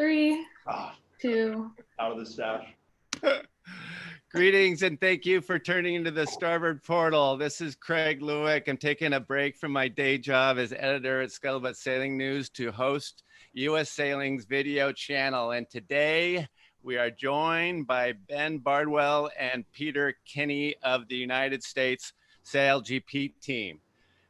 Three, two. Out of the stash. Greetings and thank you for turning into the Starboard Portal. This is Craig Leweck. I'm taking a break from my day job as editor at Scuttlebutt Sailing News to host U.S. Sailing's video channel. And today we are joined by Ben Bardwell and Peter Kinney of the United States SailGP Team.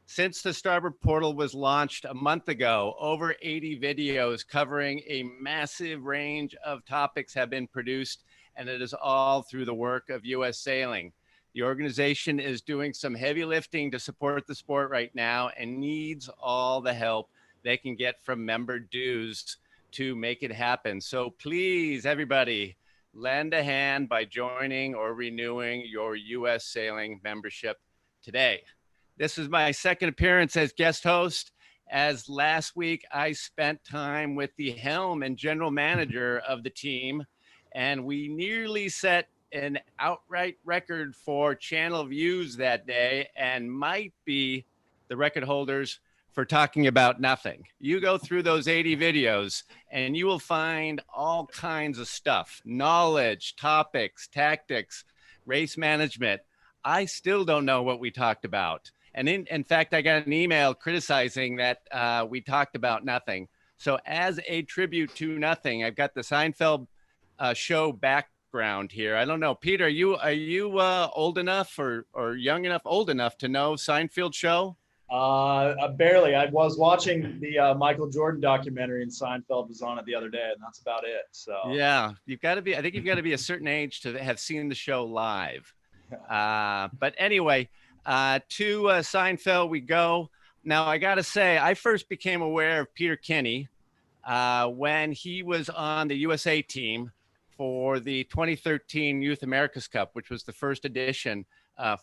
Since the Starboard Portal was launched a month ago, over 80 videos covering a massive range of topics have been produced, and it is all through the work of U.S. Sailing. The organization is doing some heavy lifting to support the sport right now and needs all the help they can get from member dues to make it happen. So please, everybody, lend a hand by joining or renewing your U.S. Sailing membership today. This is my second appearance as guest host, as last week I spent time with the helm and general manager of the team, and we nearly set an outright record for channel views that day and might be the record holders for talking about nothing. You go through those 80 videos and you will find all kinds of stuff, knowledge, topics, tactics, race management. I still don't know what we talked about. And in fact, I got an email criticizing that we talked about nothing. So as a tribute to nothing, I've got the Seinfeld show background here. I don't know, Peter, are you old enough or young enough, old enough to know Seinfeld show? Barely. I was watching the Michael Jordan documentary, and Seinfeld was on it the other day, and that's about it. So yeah, I think you've got to be a certain age to have seen the show live. But anyway, to Seinfeld we go. Now, I got to say, I first became aware of Peter Kinney when he was on the USA team for the 2013 Youth America's Cup, which was the first edition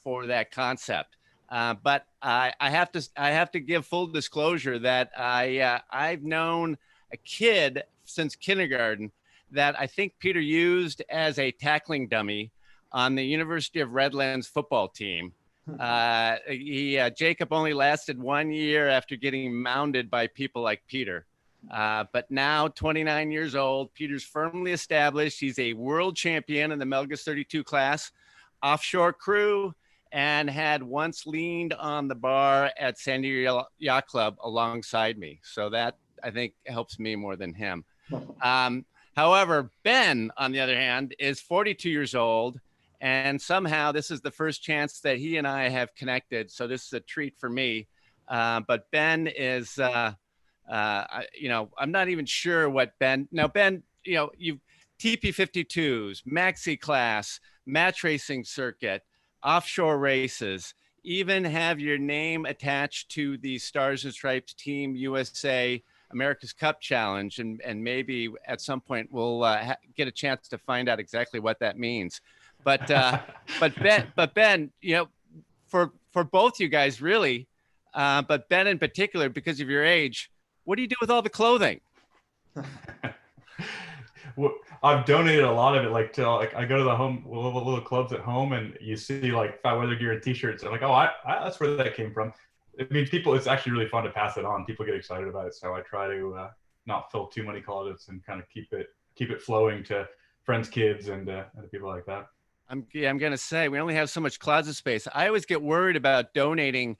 for that concept. But I have to give full disclosure that I've known a kid since kindergarten that I think Peter used as a tackling dummy on the University of Redlands football team. Jacob only lasted 1 year after getting mounded by people like Peter. But now 29 years old, Peter's firmly established. He's a world champion in the Melgus 32 class, offshore crew, and had once leaned on the bar at San Diego Yacht Club alongside me. So that, I think, helps me more than him. However, Ben, on the other hand, is 42 years old. And somehow this is the first chance that he and I have connected. So this is a treat for me. But Ben is, I'm not even sure what Ben, now Ben, you've TP52s, Maxi class, match racing circuit, offshore races, even have your name attached to the Stars and Stripes Team USA America's Cup Challenge. And maybe at some point we'll get a chance to find out exactly what that means. But Ben, for both you guys really, but Ben in particular, because of your age, what do you do with all the clothing? Well, I've donated a lot of it. I go to the little clubs at home, and you see like fat weather gear and T-shirts. I'm like, oh, that's where that came from. I mean, it's actually really fun to pass it on. People get excited about it, so I try to not fill too many closets and kind of keep it flowing to friends' kids and people like that. I'm going to say we only have so much closet space. I always get worried about donating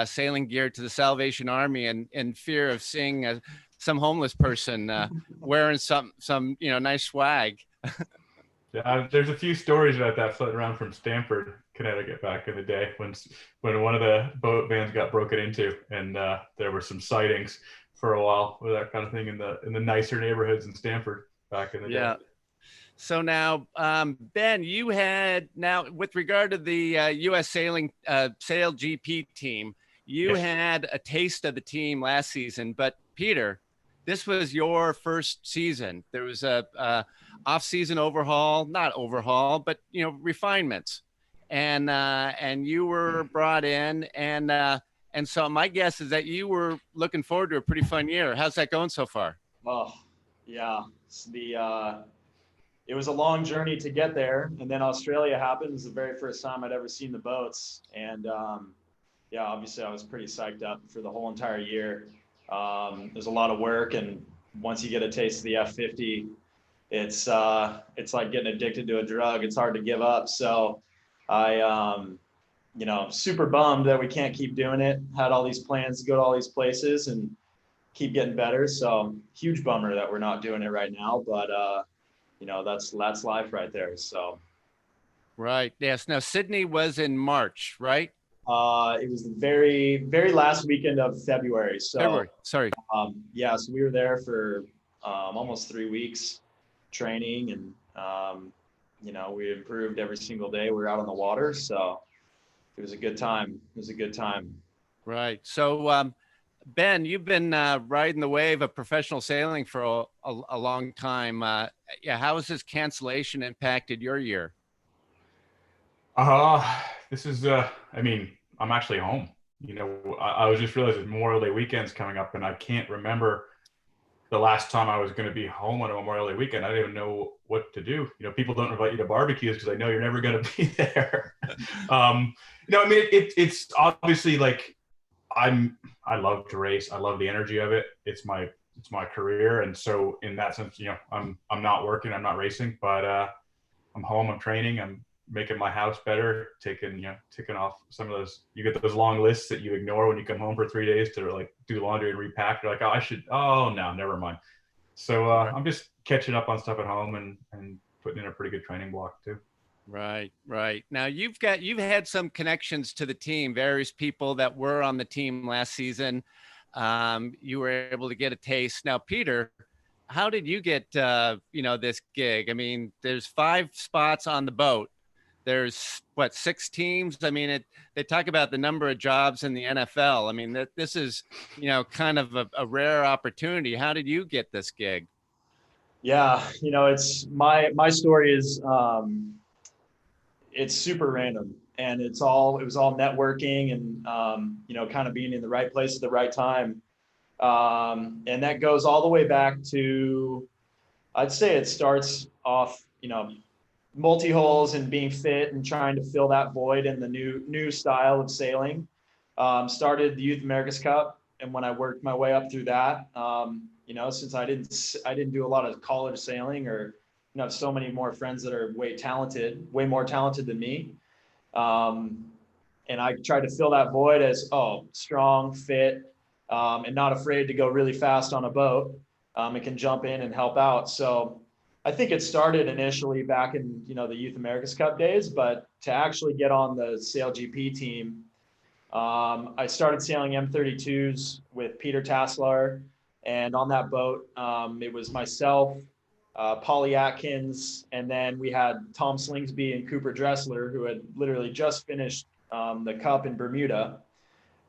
sailing gear to the Salvation Army in fear of seeing some homeless person wearing some nice swag. Yeah, there's a few stories about that floating around from Stamford, Connecticut back in the day when one of the boat vans got broken into, and there were some sightings for a while with that kind of thing in the nicer neighborhoods in Stamford back in the day. So now, Ben, you had, now with regard to the U.S. Sailing SailGP team, you had a taste of the team last season. But Peter, this was your first season. There was a off-season overhaul, not overhaul, but refinements, and you were brought in, and so my guess is that you were looking forward to a pretty fun year. How's that going so far? Oh, yeah, it was a long journey to get there, and then Australia happened. It was the very first time I'd ever seen the boats, and obviously I was pretty psyched up for the whole entire year. There's a lot of work, and once you get a taste of the F50, it's like getting addicted to a drug. It's hard to give up. So you know, super bummed that we can't keep doing it. Had all these plans to go to all these places and keep getting better. So huge bummer that we're not doing it right now, but you know, that's life right there. So. Right. Yes. Now, Sydney was in March, right? It was the very last weekend of February. So, February. Sorry. Yeah, so we were there for almost 3 weeks training, and you know, we improved every single day. We were out on the water, so it was a good time. It was a good time. Right. So, Ben, you've been riding the wave of professional sailing for a long time. Yeah. How has this cancellation impacted your year? This is, I mean, I'm actually home. You know, I was just realizing Memorial Day weekend's coming up, and I can't remember the last time I was going to be home on a Memorial Day weekend. I didn't even know what to do. You know, people don't invite you to barbecues because they know you're never going to be there. You know, I mean, it's obviously like I love to race. I love the energy of it. It's my career, and so in that sense, you know, I'm not working, I'm not racing, but I'm home, I'm training, I'm making my house better, ticking off some of those. You get those long lists that you ignore when you come home for 3 days to like do laundry and repack. You're like, oh no, never mind. So I'm just catching up on stuff at home and putting in a pretty good training block too. Right. Now you've had some connections to the team, various people that were on the team last season. You were able to get a taste. Now, Peter, how did you get, you know, this gig? I mean, there's 5 spots on the boat. There's 6 teams. I mean, they talk about the number of jobs in the NFL. I mean, this is, you know, kind of a rare opportunity. How did you get this gig? Yeah, you know, it's my story is it's super random, and it was all networking and you know, kind of being in the right place at the right time. And that goes all the way back to, I'd say it starts off, you know, multi-hulls and being fit and trying to fill that void in the new style of sailing. Started the Youth America's Cup, and when I worked my way up through that, you know, since I didn't do a lot of college sailing, or you know, have so many more friends that are way more talented than me, and I tried to fill that void as strong, fit, and not afraid to go really fast on a boat. It can jump in and help out. So I think it started initially back in, you know, the Youth America's Cup days, but to actually get on the SailGP team, I started sailing M32s with Peter Tassler, and on that boat, it was myself, Polly Atkins, and then we had Tom Slingsby and Cooper Dressler, who had literally just finished the Cup in Bermuda.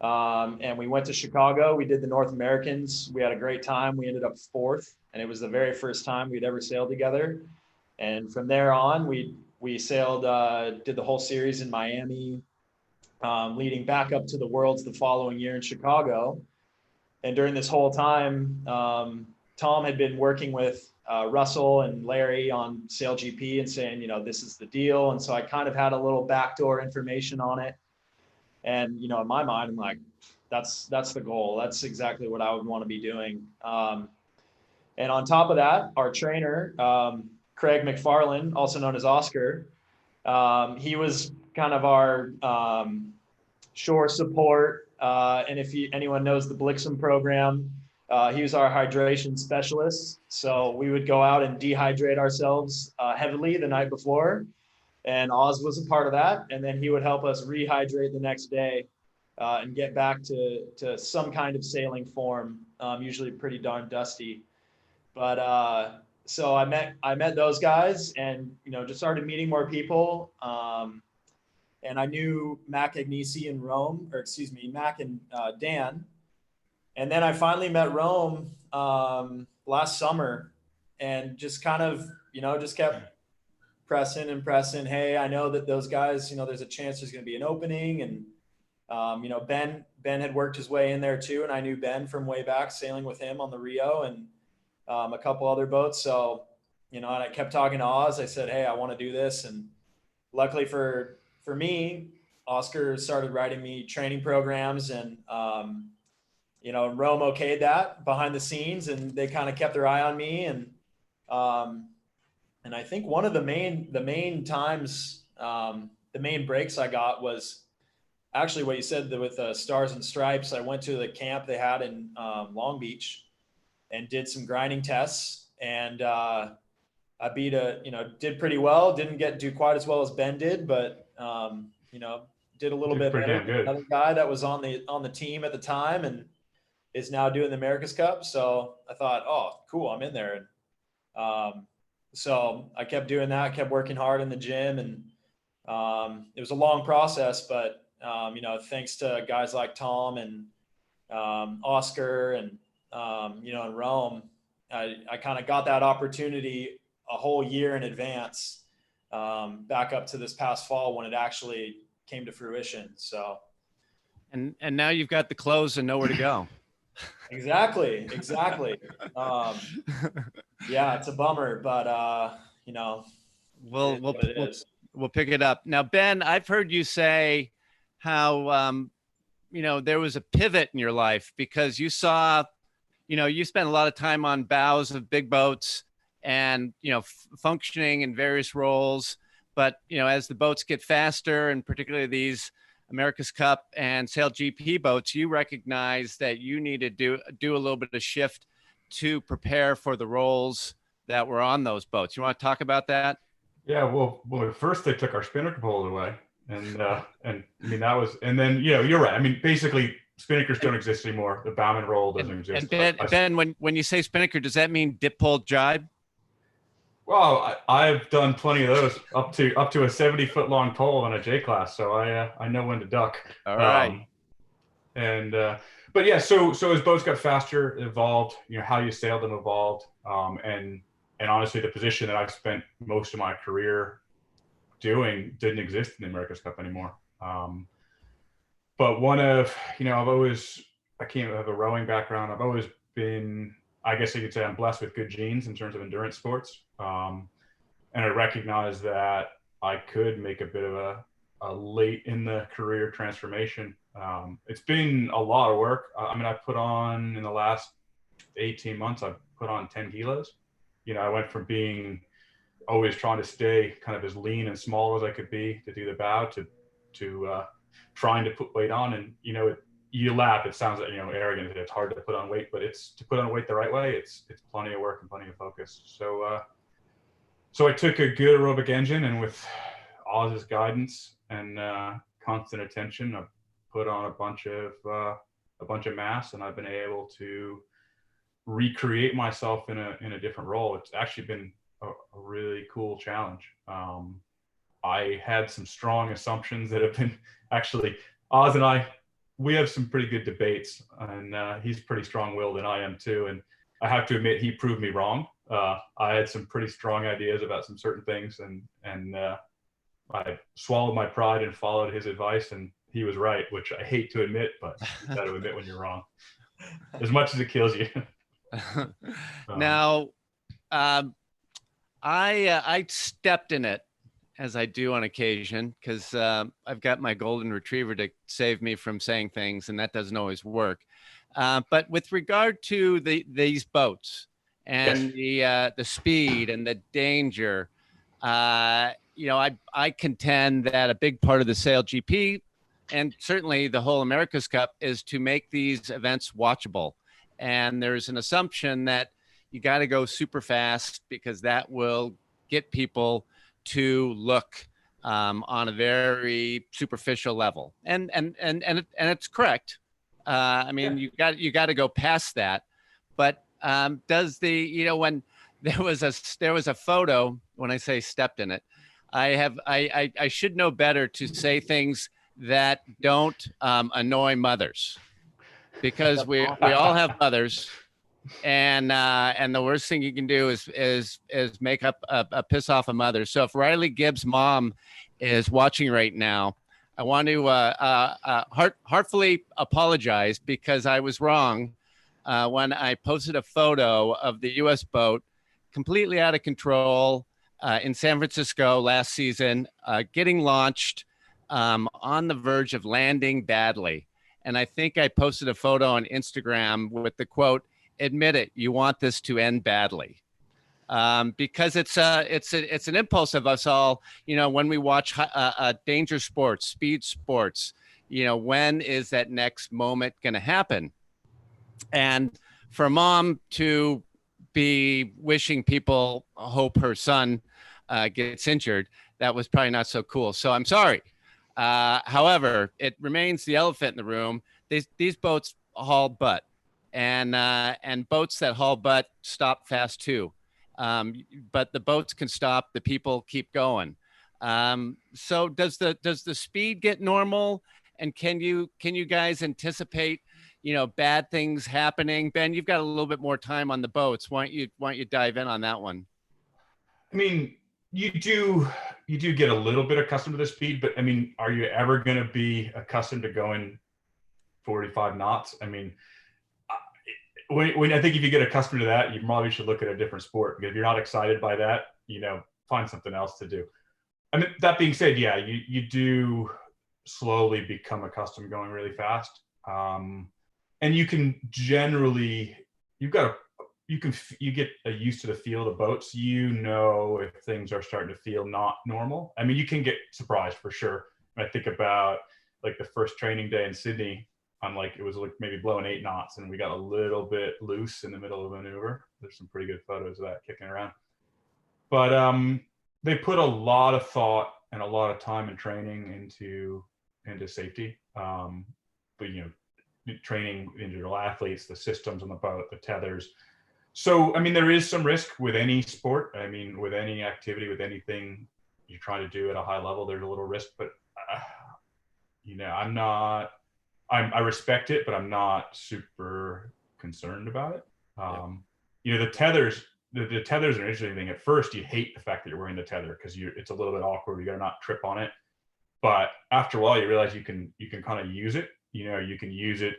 And we went to Chicago. We did the North Americans. We had a great time. We ended up 4th, and it was the very first time we'd ever sailed together. And from there on, we sailed, did the whole series in Miami, leading back up to the Worlds the following year in Chicago. And during this whole time, Tom had been working with Russell and Larry on SailGP and saying, you know, this is the deal. And so I kind of had a little backdoor information on it. And, you know, in my mind, I'm like, that's the goal. That's exactly what I would want to be doing. And on top of that, our trainer, Craig McFarland, also known as Oscar, he was kind of our shore support. And if anyone knows the Blixen program, he was our hydration specialist. So we would go out and dehydrate ourselves heavily the night before. And Oz was a part of that. And then he would help us rehydrate the next day and get back to some kind of sailing form, usually pretty darn dusty. But so I met those guys, and, you know, just started meeting more people. And I knew Mac Agnesi in Rome, or excuse me, Mac and Dan. And then I finally met Rome last summer, and just kind of, you know, just kept pressing. Hey, I know that those guys, you know, there's a chance there's going to be an opening. And, you know, Ben had worked his way in there too. And I knew Ben from way back, sailing with him on the Rio and a couple other boats. So, you know, and I kept talking to Oz. I said, hey, I want to do this. And luckily for me, Oscar started writing me training programs, and, Rome okayed that behind the scenes, and they kind of kept their eye on me. And I think one of the main times, the main breaks I got was actually what you said with Stars and Stripes. I went to the camp they had in Long Beach and did some grinding tests, and I beat did pretty well. Didn't do quite as well as Ben did, but did a little bit better than another guy that was on the team at the time and is now doing the America's Cup. So I thought, oh, cool, I'm in there. And so I kept doing that, kept working hard in the gym, and it was a long process, but thanks to guys like Tom and Oscar and in Rome, I kind of got that opportunity a whole year in advance, back up to this past fall when it actually came to fruition. So, and now you've got the clothes and nowhere to go. Exactly. Yeah, it's a bummer, but we'll pick it up. Now, Ben, I've heard you say how there was a pivot in your life because you saw, you spent a lot of time on bows of big boats and functioning in various roles. But as the boats get faster, and particularly these America's Cup and SailGP boats, you recognize that you need to do a little bit of shift to prepare for the roles that were on those boats. You want to talk about that? Yeah, well, first they took our spinnaker poles away, and I mean that was, and then you're right. I mean, basically spinnakers don't exist anymore. The bowman roll doesn't exist. And Ben, when you say spinnaker, does that mean dip pole jibe? Well, I've done plenty of those up to a 70-foot long pole in a J class, so I know when to duck. All right. But yeah, so as boats got faster, it evolved. How you sailed them evolved, and honestly, the position that I've spent most of my career doing didn't exist in the America's Cup anymore. But one of I came have a rowing background. I've always been, I guess you could say, I'm blessed with good genes in terms of endurance sports. And I recognized that I could make a bit of a late in the career transformation. It's been a lot of work. I mean, I put on, in the last 18 months, I've put on 10 kilos. I went from being always trying to stay kind of as lean and small as I could be to do the bow to trying to put weight on. And, you laugh, it sounds like, arrogant. It's hard to put on weight, but it's to put on weight the right way. It's plenty of work and plenty of focus. So I took a good aerobic engine, and with Oz's guidance and constant attention, I've put on a bunch of mass, and I've been able to recreate myself in a different role. It's actually been a really cool challenge. I had some strong assumptions that have been actually, Oz and we have some pretty good debates, and he's pretty strong-willed, and I am too. And I have to admit, he proved me wrong. I had some pretty strong ideas about some certain things, and I swallowed my pride and followed his advice, and he was right, which I hate to admit, but you got to admit when you're wrong, as much as it kills you. Now, I stepped in it, as I do on occasion, because I've got my golden retriever to save me from saying things, and that doesn't always work. But with regard to these boats and the speed and the danger, I contend that a big part of the SailGP, and certainly the whole America's Cup, is to make these events watchable. And there's an assumption that you got to go super fast because that will get people to look on a very superficial level, and it's correct. I mean, you got to go past that. But does when there was a photo, when I say stepped in it, I should know better to say things that don't annoy mothers, because we all have mothers. And the worst thing you can do is make up a piss off a mother. So if Riley Gibbs' mom is watching right now, I want to heartfully apologize, because I was wrong when I posted a photo of the U.S. boat completely out of control in San Francisco last season, getting launched on the verge of landing badly. And I think I posted a photo on Instagram with the quote, "Admit it, you want this to end badly." Because it's an impulse of us all, when we watch danger sports, speed sports, when is that next moment going to happen? And for a mom to be wishing people hope her son gets injured, that was probably not so cool. So I'm sorry. However, it remains the elephant in the room. These boats haul butt, and boats that haul butt stop fast too. But the boats can stop, the people keep going. So does the speed get normal? And can you guys anticipate, bad things happening? Ben, you've got a little bit more time on the boats. Why don't you dive in on that one? I mean, you do get a little bit accustomed to the speed, but I mean, are you ever going to be accustomed to going 45 knots? I mean, when I think if you get accustomed to that, you probably should look at a different sport, because if you're not excited by that, find something else to do. I mean, that being said, yeah, you do slowly become accustomed to going really fast. And you can generally, you get used to the feel of the boats. If things are starting to feel not normal. I mean, you can get surprised for sure. I think about like the first training day in Sydney. It was like maybe blowing 8 knots, and we got a little bit loose in the middle of a maneuver. There's some pretty good photos of that kicking around. But they put a lot of thought and a lot of time and training into safety. But training individual athletes, the systems on the boat, the tethers. So I mean, there is some risk with any sport. I mean, with any activity, with anything you're trying to do at a high level, there's a little risk. But I respect it, but I'm not super concerned about it. The tethers are an interesting thing. At first, you hate the fact that you're wearing the tether because it's a little bit awkward. You got to not trip on it. But after a while, you realize you can kind of use it. You can use it.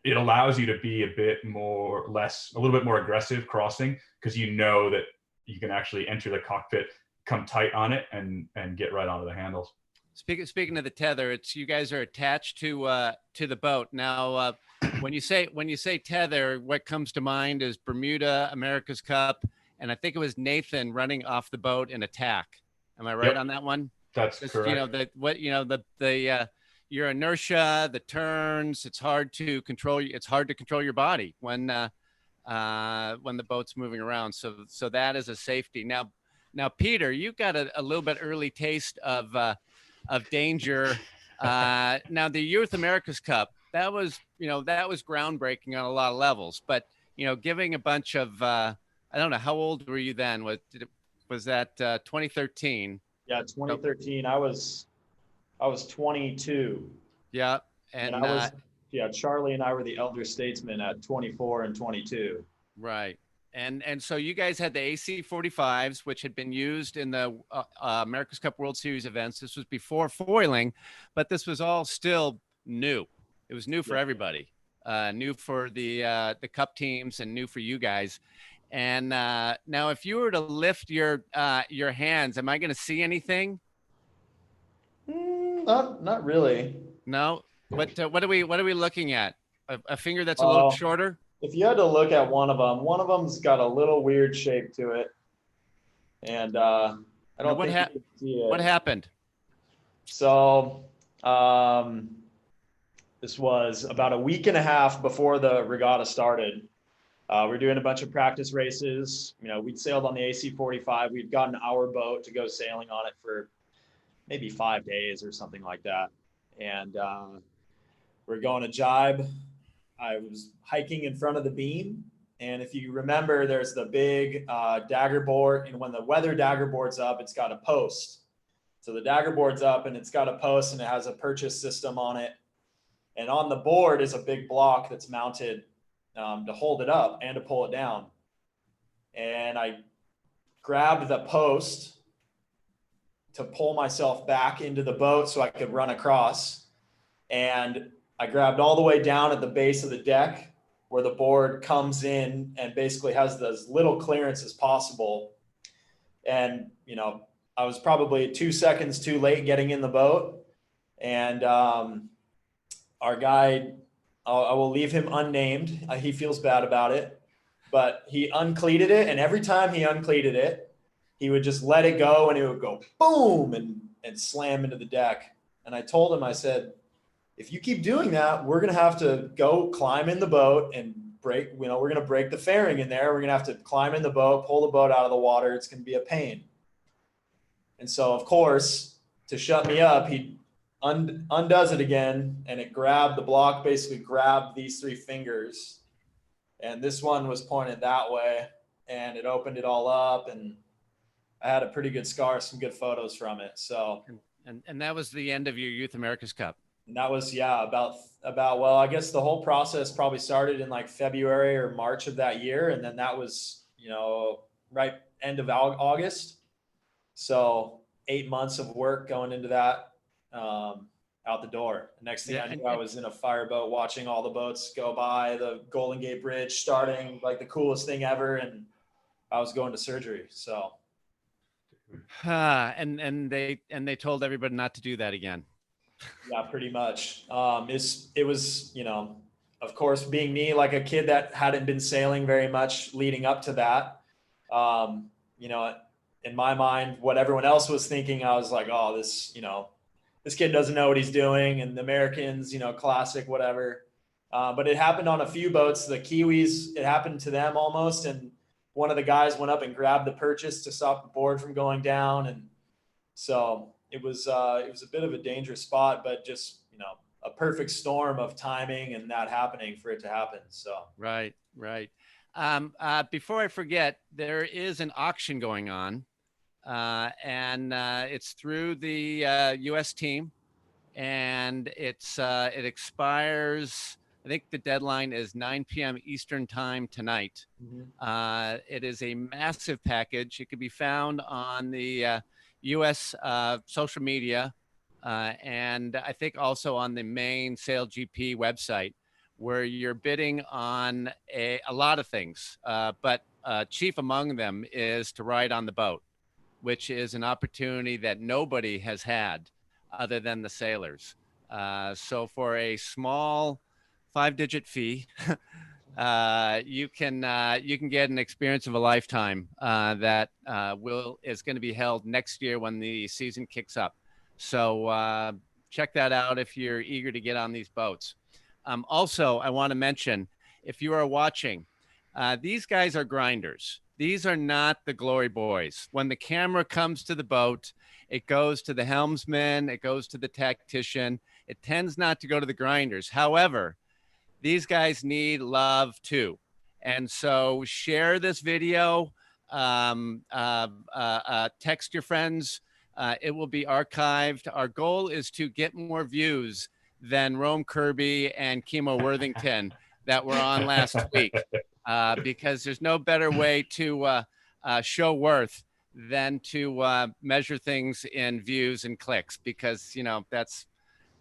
It allows you to be a little bit more aggressive crossing, because that you can actually enter the cockpit, come tight on it, and get right onto the handles. Speaking of the tether, it's you guys are attached to the boat. Now, when you say tether, what comes to mind is Bermuda, America's Cup, and I think it was Nathan running off the boat in attack. Am I right on that one? That's correct. Your inertia, the turns. It's hard to control. It's hard to control your body when the boat's moving around. So that is a safety. Now, Peter, you got a little bit early taste of danger. Now the Youth America's Cup, that was groundbreaking on a lot of levels, but giving a bunch of, I don't know, how old were you then? Was that 2013? Yeah. 2013. I was 22. Yeah. And Charlie and I were the elder statesmen at 24 and 22. Right. And so you guys had the AC-45s, which had been used in the America's Cup World Series events. This was before foiling, but this was all still new. It was new for everybody, new for the Cup teams, and new for you guys. And now, if you were to lift your hands, am I going to see anything? Not really. No. What are we looking at? A finger that's a little shorter? If you had to look at one of them's got a little weird shape to it, and I don't think you can see it. What happened? So this was about a week and a half before the regatta started. We're doing a bunch of practice races. We'd sailed on the AC-45. We'd gotten our boat to go sailing on it for maybe 5 days or something like that, and we're going to jibe. I was hiking in front of the beam, and if you remember, there's the big dagger board, and when the weather dagger board's up, it's got a post. So the dagger board's up, and it's got a post, and it has a purchase system on it, and on the board is a big block that's mounted to hold it up and to pull it down. And I grabbed the post to pull myself back into the boat so I could run across, and I grabbed all the way down at the base of the deck where the board comes in and basically has as little clearance as possible. And, I was probably 2 seconds too late getting in the boat. And our guy, I will leave him unnamed. He feels bad about it, but he uncleated it. And every time he uncleated it, he would just let it go and it would go boom and slam into the deck. And I told him, I said, if you keep doing that, we're going to have to go climb in the boat and break, we're going to break the fairing in there. We're going to have to climb in the boat, pull the boat out of the water. It's going to be a pain. And so, of course, to shut me up, he undoes it again, and it grabbed the block, basically grabbed these 3 fingers. And this one was pointed that way, and it opened it all up. And I had a pretty good scar, some good photos from it. So, and that was the end of your Youth America's Cup. And that was, yeah, well, I guess the whole process probably started in like February or March of that year. And then that was, right end of August. So 8 months of work going into that, out the door. The next thing I knew, I was in a fireboat watching all the boats go by, the Golden Gate Bridge starting, like the coolest thing ever. And I was going to surgery. So. And they told everybody not to do that again. Yeah, pretty much. It was, of course, being me, like a kid that hadn't been sailing very much leading up to that, in my mind, what everyone else was thinking, I was like, oh, this kid doesn't know what he's doing. And the Americans, classic, whatever. But it happened on a few boats, the Kiwis, it happened to them almost. And one of the guys went up and grabbed the purchase to stop the board from going down. And so it was a bit of a dangerous spot, but just, a perfect storm of timing and that happening for it to happen. So. Right. Before I forget, there is an auction going on, and it's through the U.S. team, and it expires. I think the deadline is 9 p.m. Eastern time tonight. Mm-hmm. It is a massive package. It can be found on the U.S. Social media, and I think also on the main SailGP website, where you're bidding on a lot of things, but chief among them is to ride on the boat, which is an opportunity that nobody has had other than the sailors. So for a small 5-digit fee, you can get an experience of a lifetime that is going to be held next year when the season kicks up. So check that out if you're eager to get on these boats. Also, I want to mention, if you are watching, these guys are grinders. These are not the glory boys. When the camera comes to the boat, it goes to the helmsman, it goes to the tactician. It tends not to go to the grinders. However, these guys need love too. And so share this video, text your friends. It will be archived. Our goal is to get more views than Rome Kirby and Kimo Worthington that were on last week, because there's no better way to show worth than to measure things in views and clicks, because, that's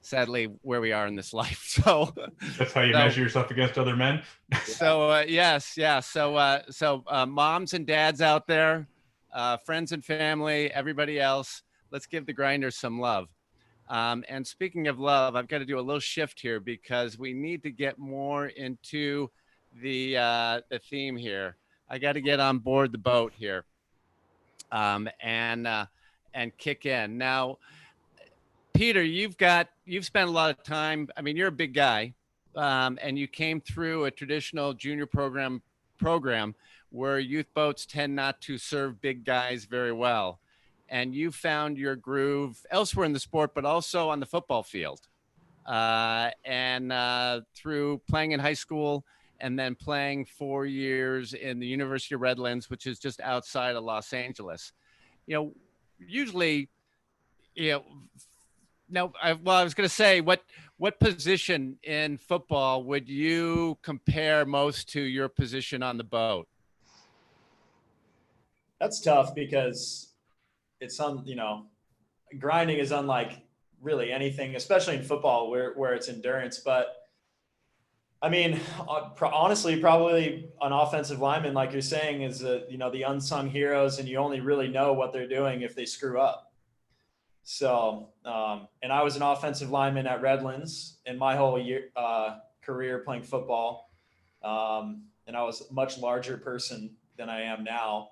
sadly where we are in this life. So that's how you measure yourself against other men. So yes. Yeah. So moms and dads out there, friends and family, everybody else, let's give the grinders some love. And speaking of love, I've got to do a little shift here because we need to get more into the theme here. I got to get on board the boat here, and kick in. Now, Peter, you've spent a lot of time. I mean, you're a big guy, and you came through a traditional junior program where youth boats tend not to serve big guys very well. And you found your groove elsewhere in the sport, but also on the football field, and through playing in high school and then playing 4 years in the University of Redlands, which is just outside of Los Angeles. Usually, now, I was going to say, what position in football would you compare most to your position on the boat? That's tough because it's grinding is unlike really anything, especially in football where it's endurance. But I mean, honestly, probably an offensive lineman, like you're saying, is the unsung heroes, and you only really know what they're doing if they screw up. So, and I was an offensive lineman at Redlands in my whole career playing football. And I was a much larger person than I am now.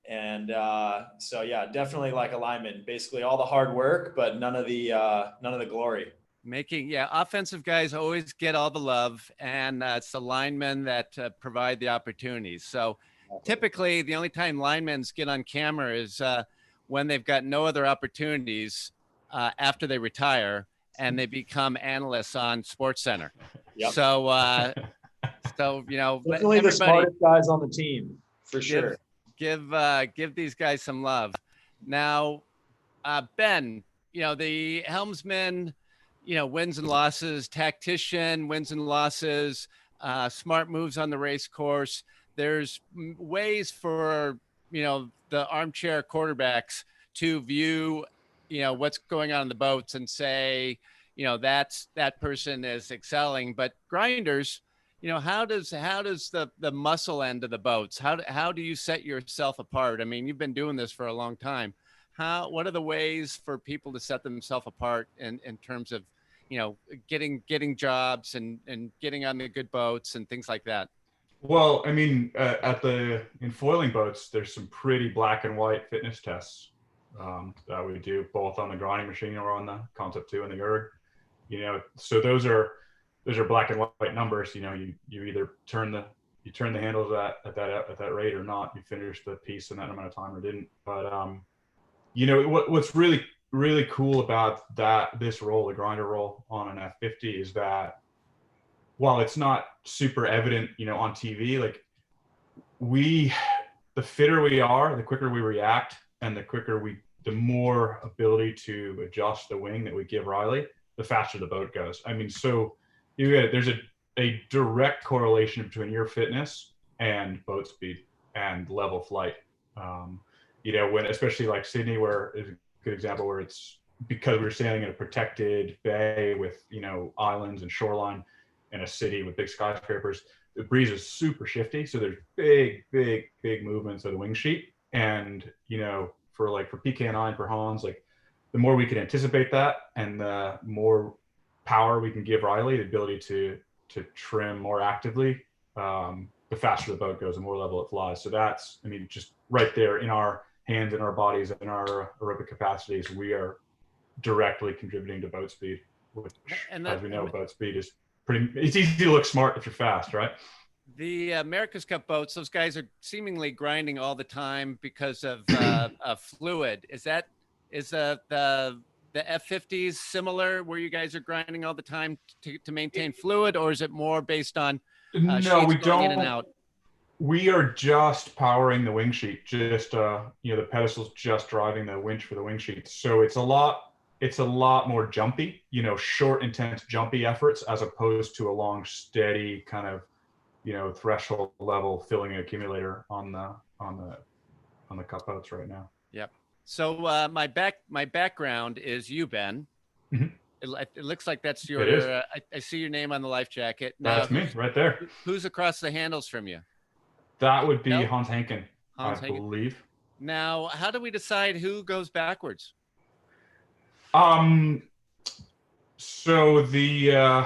And so, yeah, definitely like a lineman, basically all the hard work, but none of the glory. Offensive guys always get all the love, and it's the linemen that provide the opportunities. So typically the only time linemen get on camera is when they've got no other opportunities after they retire and they become analysts on Sports Center. Yep. So definitely the smartest guys on the team for sure. Give these guys some love. Now, Ben, the helmsman, wins and losses, tactician, wins and losses, smart moves on the race course. There's ways for, the armchair quarterbacks to view, what's going on in the boats and say, that person is excelling. But grinders, how does the muscle end of the boats, how do you set yourself apart? I mean, you've been doing this for a long time. What are the ways for people to set themselves apart in terms of, getting jobs and getting on the good boats and things like that? Well, I mean, in foiling boats, there's some pretty black and white fitness tests that we do both on the grinding machine or on the Concept 2 and the erg. So those are black and white numbers. You either turn the handles at that rate or not. You finish the piece in that amount of time or didn't. But what's really cool about this role, the grinder role on an F50, is that while it's not super evident, on TV, like the fitter we are, the quicker we react, and the more ability to adjust the wing that we give Riley, the faster the boat goes. I mean, so there's a direct correlation between your fitness and boat speed and level flight. When, especially like Sydney, where is a good example, where it's because we're sailing in a protected bay with, islands and shoreline in a city with big skyscrapers, the breeze is super shifty. So there's big movements of the wing sheet. And, for PK&I and for Hans, like the more we can anticipate that and the more power we can give Riley, the ability to trim more actively, the faster the boat goes, the more level it flies. So that's, just right there in our hands, in our bodies, in our aerobic capacities, we are directly contributing to boat speed, which, as we know, boat speed is it's easy to look smart if you're fast, right? The America's Cup boats, those guys are seemingly grinding all the time because of fluid. Is the F50s similar, where you guys are grinding all the time to maintain fluid, or is it more based on no, we don't. In and out? We are just powering the wing sheet, just the pedestal's just driving the winch for the wing sheet. So it's a lot more jumpy, short, intense, jumpy efforts, as opposed to a long, steady kind of, threshold level filling an accumulator on the cup boats right now. Yep. So my background is you, Ben. Mm-hmm. It looks like that's your. It is. I see your name on the life jacket. Now, that's me right there. Who's across the handles from you? That would be Hans Henken, I believe. Now, how do we decide who goes backwards? So the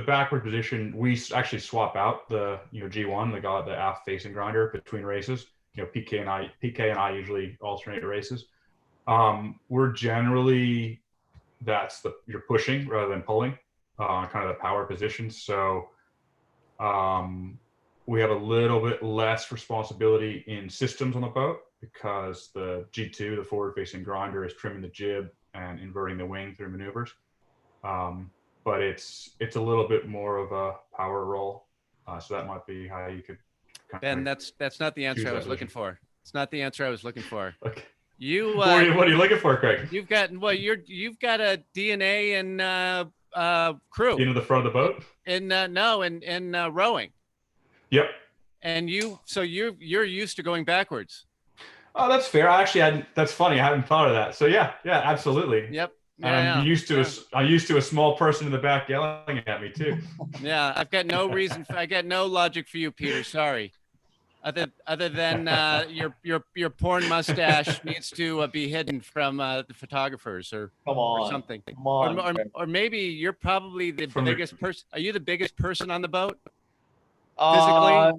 backward position, we actually swap out the G1, the aft facing grinder, between races. PK and I usually alternate races. We're generally, you're pushing rather than pulling, kind of the power position. So we have a little bit less responsibility in systems on the boat, because the G2, the forward facing grinder, is trimming the jib and inverting the wing through maneuvers. But it's a little bit more of a power role. So that might be how you could. Ben, that's not the answer I was looking for. It's not the answer I was looking for. Okay. What are you looking for, Craig? You've got a DNA and crew. Into the front of the boat? In rowing. Yep. And you're used to going backwards. Oh, that's fair. That's funny. I hadn't thought of that. So yeah, absolutely. Yep. I'm used to a small person in the back yelling at me too. Yeah, I got no logic for you, Peter. Sorry. Other than your porn mustache needs to be hidden from the photographers or something. Come on. Or maybe you're probably the biggest person. Are you the biggest person on the boat? Physically?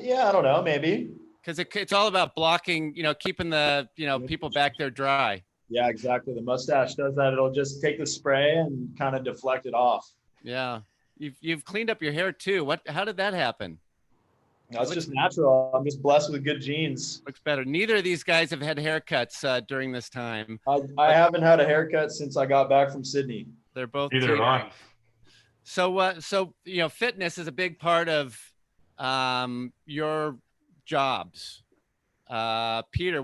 Yeah, I don't know, maybe. Because it's all about blocking, keeping the, people back there dry. Yeah, exactly. The mustache does that. It'll just take the spray and kind of deflect it off. Yeah. You've cleaned up your hair too. How did that happen? That's just natural. I'm just blessed with good genes. Looks better. Neither of these guys have had haircuts during this time. I haven't had a haircut since I got back from Sydney. They're both either on. So fitness is a big part of your jobs. Peter,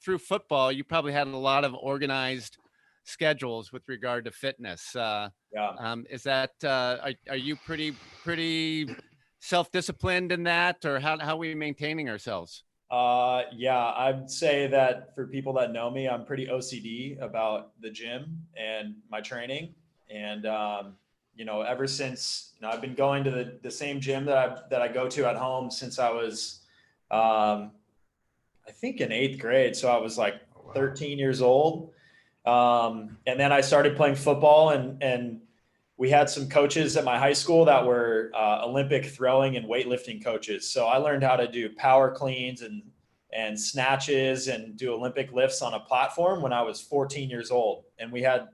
through football, you probably had a lot of organized schedules with regard to fitness. Is that are you pretty self-disciplined in that, or how are we maintaining ourselves? Yeah, I'd say that for people that know me, I'm pretty OCD about the gym and my training. And, ever since, I've been going to the same gym that I go to at home since I was, I think in 8th grade. So I was like 13 years old. And then I started playing football and we had some coaches at my high school that were Olympic throwing and weightlifting coaches. So I learned how to do power cleans and snatches and do Olympic lifts on a platform when I was 14 years old. And we had,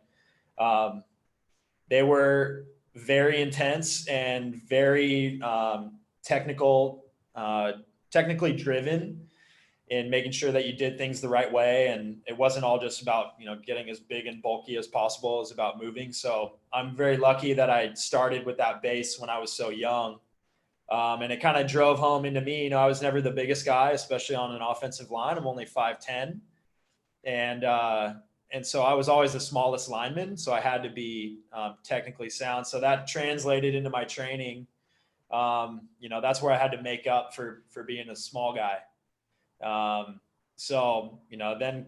they were very intense and very technically driven in making sure that you did things the right way. And it wasn't all just about, getting as big and bulky as possible. It was about moving. So I'm very lucky that I started with that base when I was so young. And it kind of drove home into me. I was never the biggest guy, especially on an offensive line. I'm only 5'10". And so I was always the smallest lineman. So I had to be technically sound. So that translated into my training. That's where I had to make up for being a small guy. Then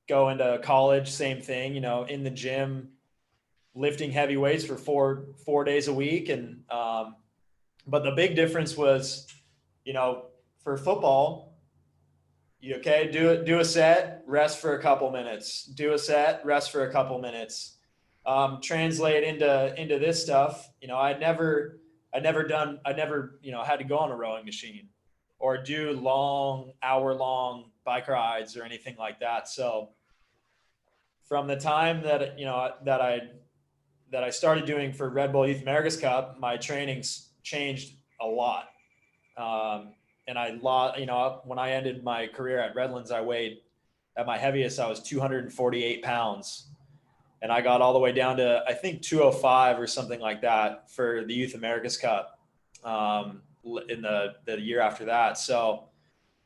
go into college, same thing, in the gym, lifting heavy weights for four days a week. And, but the big difference was, for football, do a set, rest for a couple minutes, do a set, rest for a couple minutes, translate into this stuff. I never had to go on a rowing machine or do hour-long bike rides or anything like that. So from the time that, that I started doing for Red Bull Youth America's Cup, my training's changed a lot. And when I ended my career at Redlands, I weighed at my heaviest, I was 248 pounds. And I got all the way down to, I think 205 or something like that for the Youth America's Cup. In the year after that. So,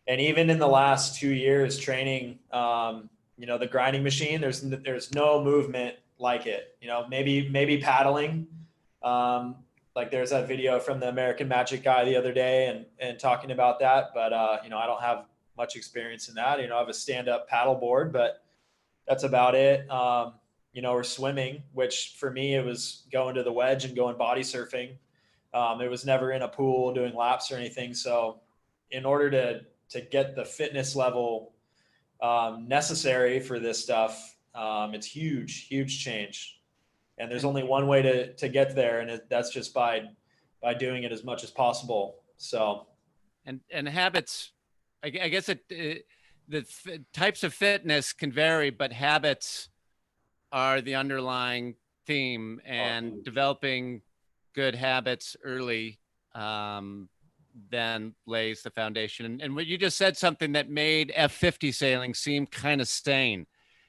and even in the last 2 years training, the grinding machine, there's no movement like it, maybe paddling. Like there's that video from the American Magic guy the other day and talking about that. But, I don't have much experience in that. I have a stand-up paddle board, but that's about it. Or swimming, which for me, it was going to the wedge and going body surfing. It was never in a pool doing laps or anything. So in order to get the fitness level necessary for this stuff, it's huge change. And there's only one way to get there. And that's just by doing it as much as possible. So. And habits, I guess types of fitness can vary, but habits are the underlying theme, and developing good habits early then lays the foundation. And what you just said, something that made F50 sailing seem kind of sane.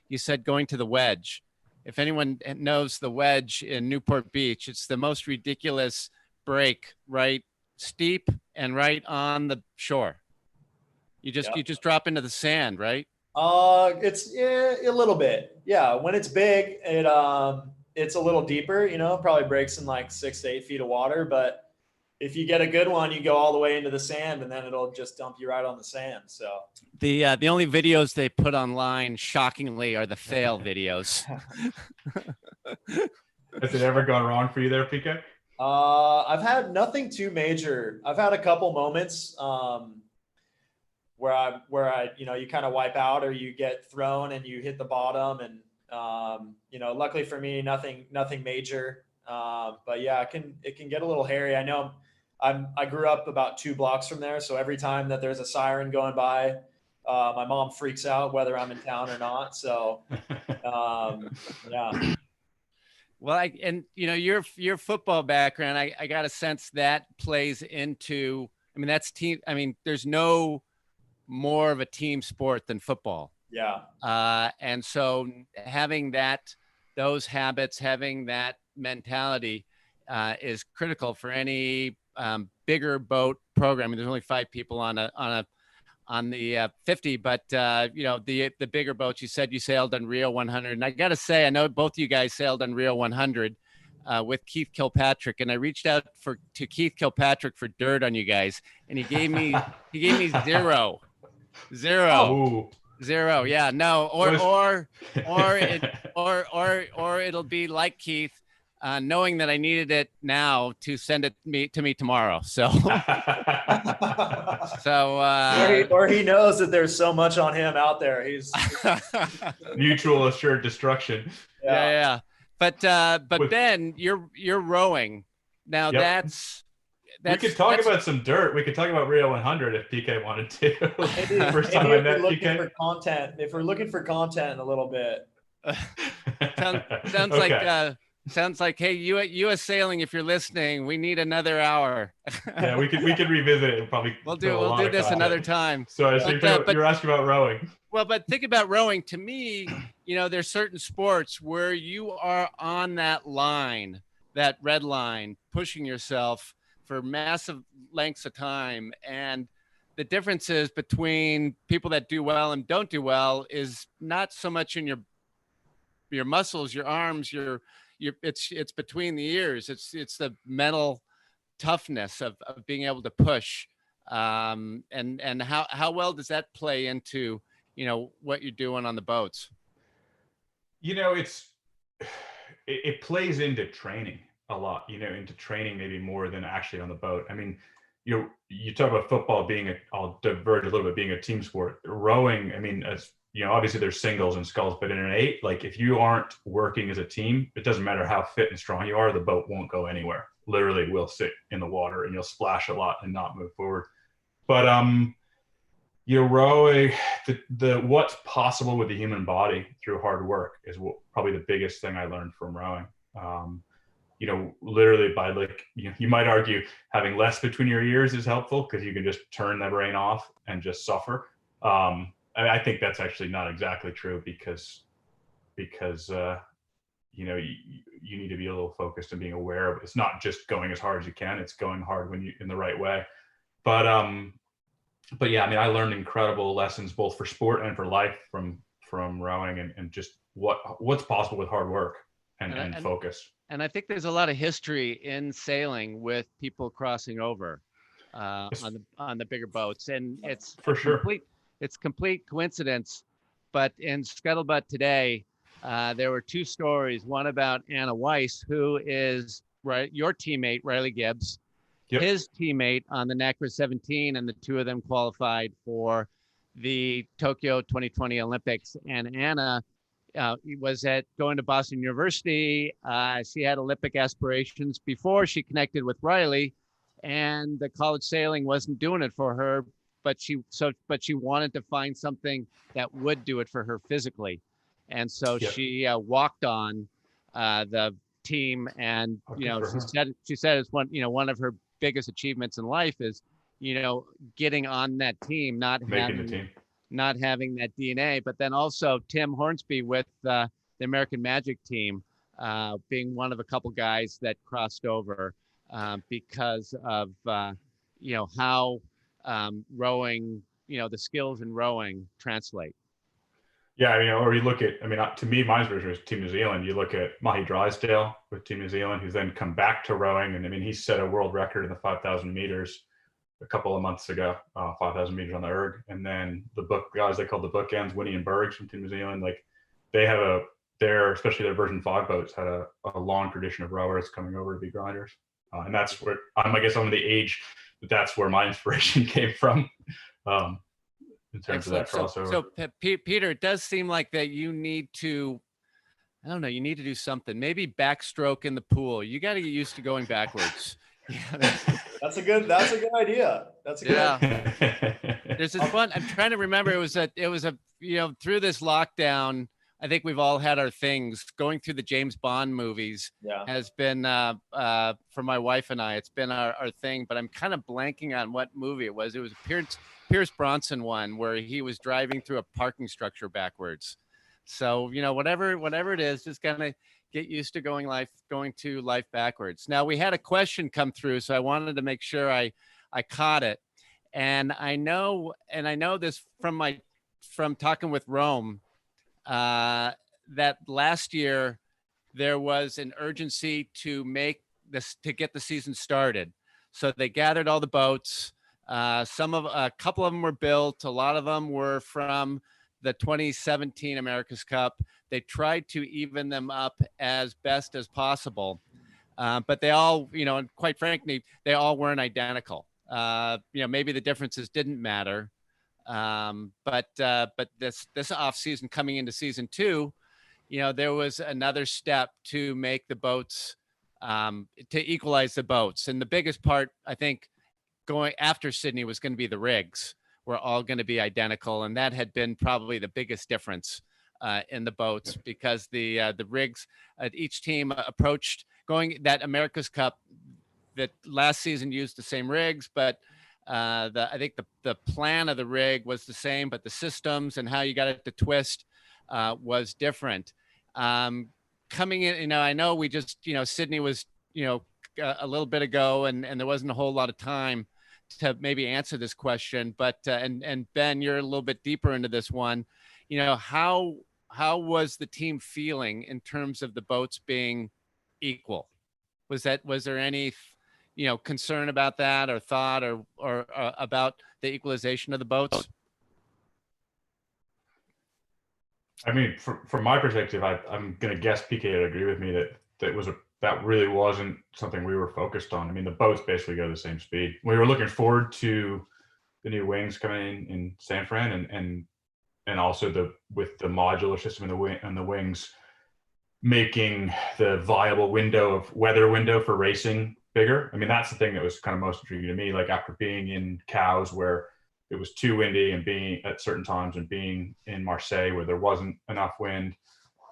You said going to the wedge. If anyone knows the wedge in Newport Beach, it's the most ridiculous break, right? Steep and right on the shore. You just drop into the sand, right? It's a little bit. Yeah. When it's big, it's a little deeper, probably breaks in like 6 to 8 feet of water. But if you get a good one, you go all the way into the sand and then it'll just dump you right on the sand. So the only videos they put online, shockingly, are the fail videos. Has it ever gone wrong for you there, PK? I've had nothing too major. I've had a couple moments where I you kind of wipe out or you get thrown and you hit the bottom, and luckily for me, nothing major. But yeah, it can get a little hairy. I know I grew up about 2 blocks from there, so every time that there's a siren going by, my mom freaks out whether I'm in town or not. So yeah. Well, your football background, I got a sense that plays into, that's team. There's no more of a team sport than football. Yeah. And so having those habits, having that mentality is critical for any bigger boat program. There's only 5 people on the 50, but the bigger boats. You said you sailed on Rio 100, and I got to say, I know both of you guys sailed on Rio 100 with Keith Kilpatrick, and I reached out to Keith Kilpatrick for dirt on you guys, and he gave me zero. Oh. Zero. Yeah, no, or it'll be like Keith, knowing that I needed it now to send it to me tomorrow. So, or he knows that there's so much on him out there. He's mutual assured destruction. Yeah. But Ben, you're rowing now. Yep. We could talk about some dirt. We could talk about Rio 100 if PK wanted to. First time I met PK. For content, if we're looking for content a little bit. Sounds okay. Sounds like, hey, US Sailing, if you're listening, we need another hour. Yeah, we could revisit it and probably. We'll do this another time. So you're asking about rowing. Well, but think about rowing. To me, there's certain sports where you are on that line, that red line, pushing yourself for massive lengths of time, and the differences between people that do well and don't do well is not so much in your muscles, your arms, it's between the ears. It's the mental toughness of being able to push, and how well does that play into what you're doing on the boats? It plays into training a lot, into training maybe more than actually on the boat. You talk about football I'll diverge a little bit, being a team sport. Rowing, as obviously there's singles and sculls, but in an 8, like if you aren't working as a team, it doesn't matter how fit and strong you are, the boat won't go anywhere. Literally will sit in the water and you'll splash a lot and not move forward. But rowing, what's possible with the human body through hard work is probably the biggest thing I learned from rowing. Literally by you might argue having less between your ears is helpful because you can just turn the brain off and just suffer. I think that's actually not exactly true because you need to be a little focused and being aware of. It's not just going as hard as you can; it's going hard when you in the right way. But yeah, I learned incredible lessons both for sport and for life from rowing and just what's possible with hard work and focus. And I think there's a lot of history in sailing with people crossing over on the bigger boats, and it's for sure. It's complete coincidence, but in Scuttlebutt today, there were 2 stories. One about Anna Weiss, who is your teammate, Riley Gibbs, his teammate on the NACRA 17, and the 2 of them qualified for the Tokyo 2020 Olympics. And Anna was going to Boston University. She had Olympic aspirations before she connected with Riley, and the college sailing wasn't doing it for her. But she wanted to find something that would do it for her physically, and so she walked on the team. And she said it's one of her biggest achievements in life is getting on that team, not having that DNA. But then also Tim Hornsby with the American Magic team, being one of a couple guys that crossed over because of how rowing, the skills in rowing translate. Yeah, or you look at, to me, my inspiration was Team New Zealand. You look at Mahi Drysdale with Team New Zealand, who's then come back to rowing. And he set a world record in the 5,000 meters a couple of months ago, 5,000 meters on the erg. And then the guys they called the bookends, Winnie and Bergs from Team New Zealand, they have especially their version 5 boats had a long tradition of rowers coming over to be grinders. And that's where I guess I'm the age that's where my inspiration came from. In terms of that crossover. So Peter, it does seem like that you need to, I don't know, you need to do something. Maybe backstroke in the pool. You got to get used to going backwards. That's a good idea. That's a good idea. There's this one. I'm trying to remember. It was a, through this lockdown, I think we've all had our things. Going through the James Bond movies has been, for my wife and I, it's been our thing, but I'm kind of blanking on what movie it was. It was a Pierce Bronson one where he was driving through a parking structure backwards. So, whatever it is, just gonna get used to going to life backwards. Now, we had a question come through, so I wanted to make sure I caught it. And I know this from talking with Rome, that last year there was an urgency to get the season started. So they gathered all the boats. A couple of them were built. A lot of them were from the 2017 America's Cup. They tried to even them up as best as possible. But they all, and quite frankly, they all weren't identical. Maybe the differences didn't matter. But this off season coming into season 2, there was another step to make the boats, to equalize the boats. And the biggest part, I think, going after Sydney was going to be the rigs were all going to be identical. And that had been probably the biggest difference in the boats, because the rigs, each team approached going that America's Cup that last season used the same rigs, but I think the plan of the rig was the same, but the systems and how you got it to twist was different. Coming in, I know we just, Sydney was, a little bit ago, and there wasn't a whole lot of time to maybe answer this question, but and Ben, you're a little bit deeper into this one. How was the team feeling in terms of the boats being equal? Was there any concern about that, or thought, or about the equalization of the boats? I mean, from my perspective, I'm going to guess PK would agree with me that really wasn't something we were focused on. I mean, the boats basically go the same speed. We were looking forward to the new wings coming in San Fran, and also with the modular system in the wings, making the viable weather window for racing bigger. I mean, that's the thing that was kind of most intriguing to me. Like, after being in Cowes where it was too windy, and being at certain times, and being in Marseille where there wasn't enough wind,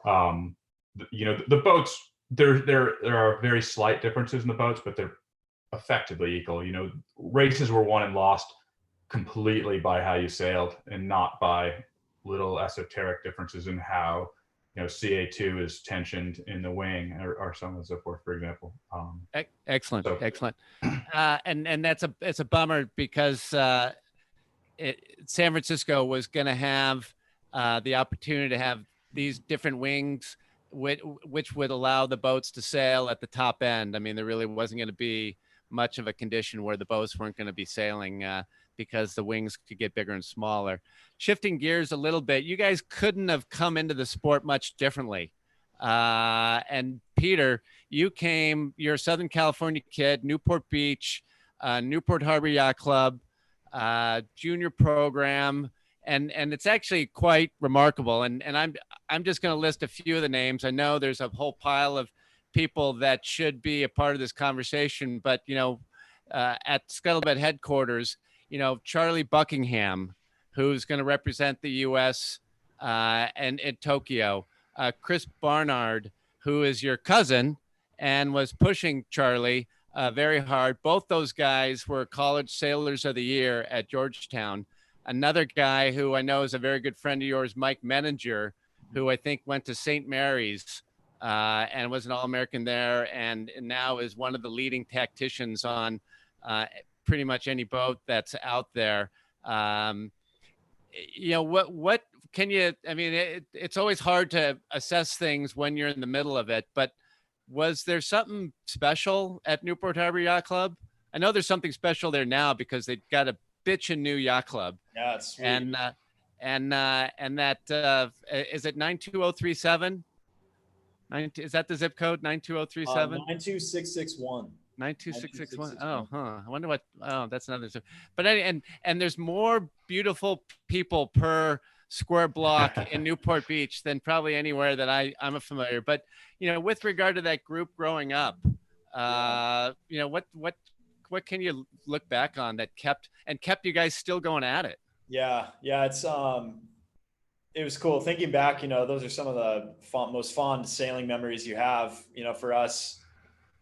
the boats, there are very slight differences in the boats, but they're effectively equal. Races were won and lost completely by how you sailed, and not by little esoteric differences in how CA2 is tensioned in the wing, or so on and so forth, for example. Excellent. And it's a bummer, because San Francisco was going to have the opportunity to have these different wings, which would allow the boats to sail at the top end. I mean, there really wasn't going to be much of a condition where the boats weren't going to be sailing, because the wings could get bigger and smaller. Shifting gears a little bit, you guys couldn't have come into the sport much differently. And Peter, you're a Southern California kid, Newport Beach, Newport Harbor Yacht Club, junior program, and it's actually quite remarkable. And I'm just going to list a few of the names. I know there's a whole pile of people that should be a part of this conversation, but at Scuttlebutt headquarters, Charlie Buckingham, who's going to represent the U.S. And in Tokyo, Chris Barnard, who is your cousin and was pushing Charlie very hard. Both those guys were College Sailors of the Year at Georgetown. Another guy who I know is a very good friend of yours, Mike Menninger, who I think went to St. Mary's and was an All-American there, and now is one of the leading tacticians on pretty much any boat that's out there. What can you, I mean, it's always hard to assess things when you're in the middle of it, but was there something special at Newport Harbor Yacht Club? I know there's something special there now, because they've got a bitchin' new yacht club. Yeah, it's sweet. And that is it 92037? Is that the zip code? 92037? 92661. 92661. Oh, huh. I wonder what. Oh, that's another. But and there's more beautiful people per square block in Newport Beach than probably anywhere that I'm familiar. But with regard to that group growing up, what can you look back on that kept you guys still going at it? Yeah, it's it was cool thinking back. Those are some of the most fond sailing memories you have. For us,